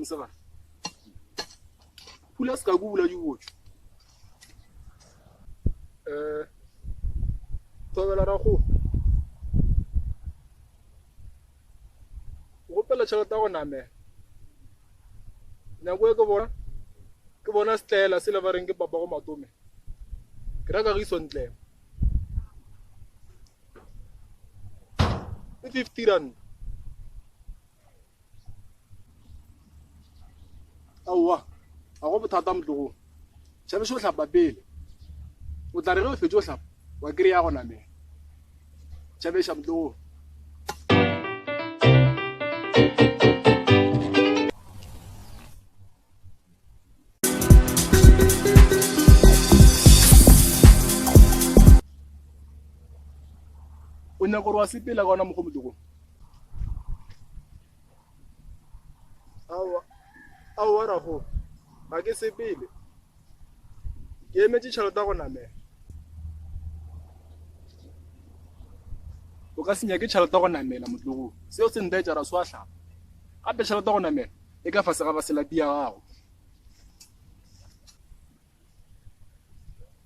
msega. Pula ska bula ju. Tobela ra go. Go pela tšhelete go name. Nako e ke bona stela se le ba reng ke papa go matome. Ke reka go isontle. 50 rand. Awa, a go bothata Motlogolo. Tšhabe se o hlapa pele. O tla re ge o fetse o hlapa, wa kry-a go namela. Tšhabe sa Motlogolo. O nyaka gore wa sepela ka ona mo go Motlogolo. Awa ra go. Ga ke sepele. Ke emetse tšhelete go namela. O ka senya ke tšhelete go namela Motlogolo. Seo se ntaetša ra se wa hlapa. Gape tšhelete go namela e ka fase ga baselapi ya gago.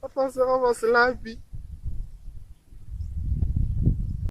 Ka fase ga baselapi.